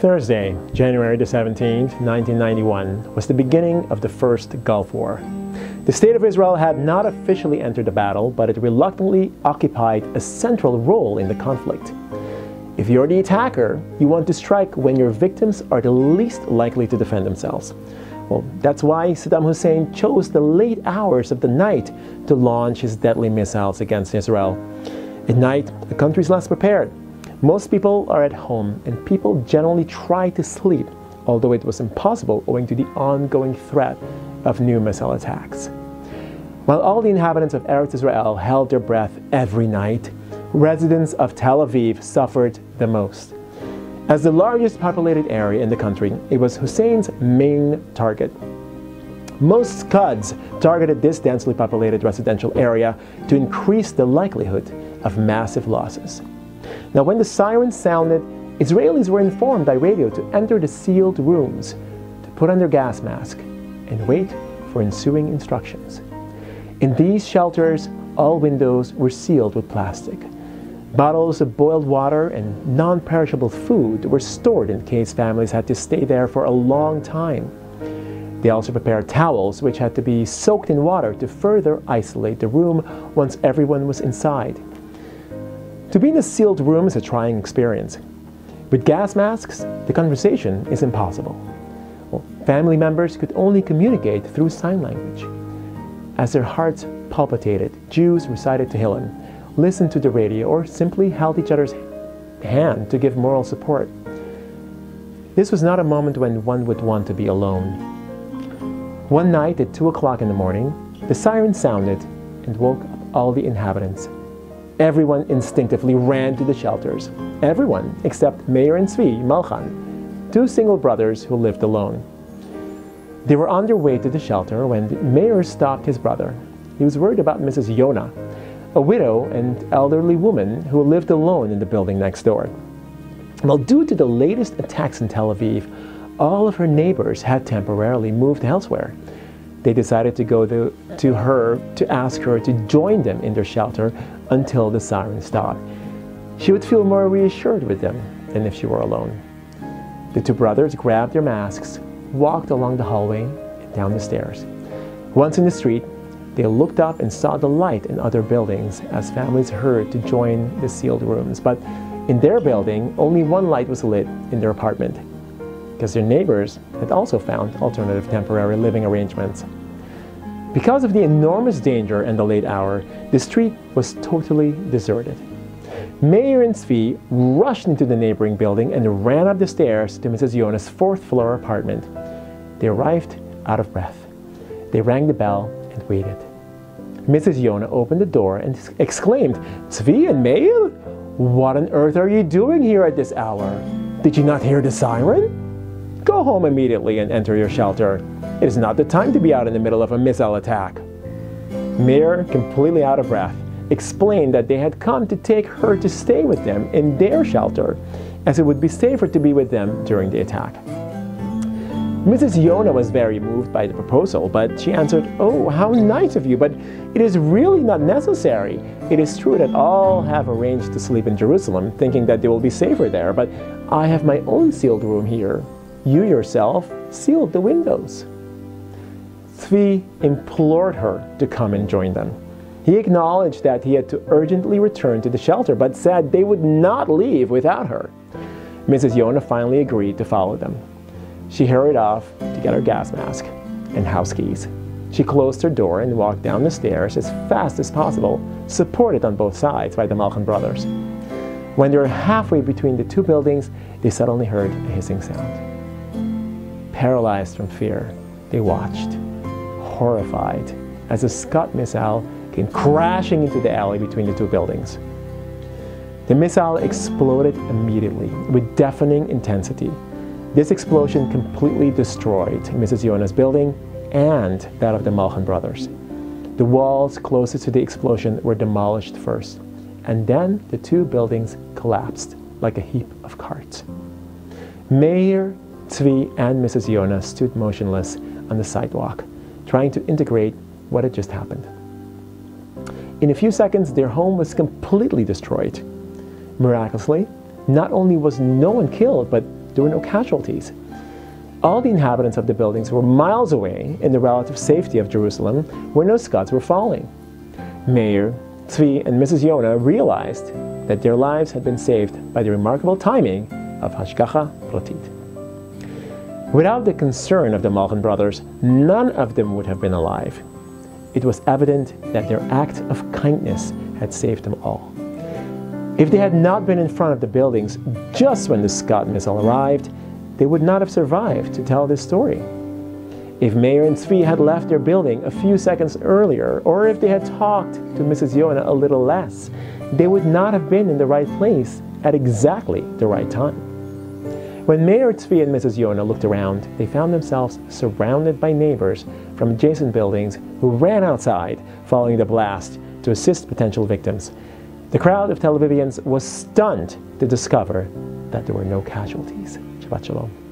Thursday, January the 17th, 1991, was the beginning of the First Gulf War. The State of Israel had not officially entered the battle, but it reluctantly occupied a central role in the conflict. If you're the attacker, you want to strike when your victims are the least likely to defend themselves. Well, that's why Saddam Hussein chose the late hours of the night to launch his deadly missiles against Israel. At night, the country's less prepared. Most people are at home, and people generally try to sleep, although it was impossible owing to the ongoing threat of new missile attacks. While all the inhabitants of Eretz Israel held their breath every night, residents of Tel Aviv suffered the most. As the largest populated area in the country, it was Hussein's main target. Most Scuds targeted this densely populated residential area to increase the likelihood of massive losses. Now, when the sirens sounded, Israelis were informed by radio to enter the sealed rooms, to put on their gas mask, and wait for ensuing instructions. In these shelters, all windows were sealed with plastic. Bottles of boiled water and non-perishable food were stored in case families had to stay there for a long time. They also prepared towels, which had to be soaked in water to further isolate the room once everyone was inside. To be in a sealed room is a trying experience. With gas masks, the conversation is impossible. Well, family members could only communicate through sign language. As their hearts palpitated, Jews recited Tehillim, listened to the radio, or simply held each other's hand to give moral support. This was not a moment when one would want to be alone. One night at 2 o'clock in the morning, the siren sounded and woke up all the inhabitants. Everyone instinctively ran to the shelters. Everyone except Meir and Tzvi Malchan, two single brothers who lived alone. They were on their way to the shelter when Meir stopped his brother. He was worried about Mrs. Yonah, a widow and elderly woman who lived alone in the building next door. Well, due to the latest attacks in Tel Aviv, all of her neighbors had temporarily moved elsewhere. They decided to go to her to ask her to join them in their shelter until the siren stopped. She would feel more reassured with them than if she were alone. The two brothers grabbed their masks, walked along the hallway and down the stairs. Once in the street, they looked up and saw the light in other buildings as families hurried to join the sealed rooms. But in their building, only one light was lit in their apartment, because their neighbors had also found alternative temporary living arrangements. Because of the enormous danger and the late hour, the street was totally deserted. Meir and Tzvi rushed into the neighboring building and ran up the stairs to Mrs. Yonah's fourth-floor apartment. They arrived out of breath. They rang the bell and waited. Mrs. Yonah opened the door and exclaimed, "Tzvi and Meir? What on earth are you doing here at this hour? Did you not hear the siren? Go home immediately and enter your shelter. It is not the time to be out in the middle of a missile attack." Meir, completely out of breath, explained that they had come to take her to stay with them in their shelter, as it would be safer to be with them during the attack. Mrs. Yonah was very moved by the proposal, but she answered, "Oh, how nice of you, but it is really not necessary. It is true that all have arranged to sleep in Jerusalem, thinking that they will be safer there, but I have my own sealed room here. You yourself sealed the windows." Tzvi implored her to come and join them. He acknowledged that he had to urgently return to the shelter, but said they would not leave without her. Mrs. Yonah finally agreed to follow them. She hurried off to get her gas mask and house keys. She closed her door and walked down the stairs as fast as possible, supported on both sides by the Malchan brothers. When they were halfway between the two buildings, they suddenly heard a hissing sound. Paralyzed from fear, they watched, horrified, as a Scud missile came crashing into the alley between the two buildings. The missile exploded immediately with deafening intensity. This explosion completely destroyed Mrs. Yonah's building and that of the Malchan brothers. The walls closest to the explosion were demolished first, and then the two buildings collapsed like a heap of cards. Meir, Tzvi, and Mrs. Yonah stood motionless on the sidewalk, trying to integrate what had just happened. In a few seconds, their home was completely destroyed. Miraculously, not only was no one killed, but there were no casualties. All the inhabitants of the buildings were miles away in the relative safety of Jerusalem, where no Scuds were falling. Meir, Tzvi, and Mrs. Yonah realized that their lives had been saved by the remarkable timing of Hashgacha Pratit. Without the concern of the Malkin brothers, none of them would have been alive. It was evident that their act of kindness had saved them all. If they had not been in front of the buildings just when the Scud missile arrived, they would not have survived to tell this story. If Meir and Tzvi had left their building a few seconds earlier, or if they had talked to Mrs. Yonah a little less, they would not have been in the right place at exactly the right time. When Meir, Tzvi, and Mrs. Yonah looked around, they found themselves surrounded by neighbors from adjacent buildings who ran outside following the blast to assist potential victims. The crowd of Tel Avivians was stunned to discover that there were no casualties. Shabbat Shalom.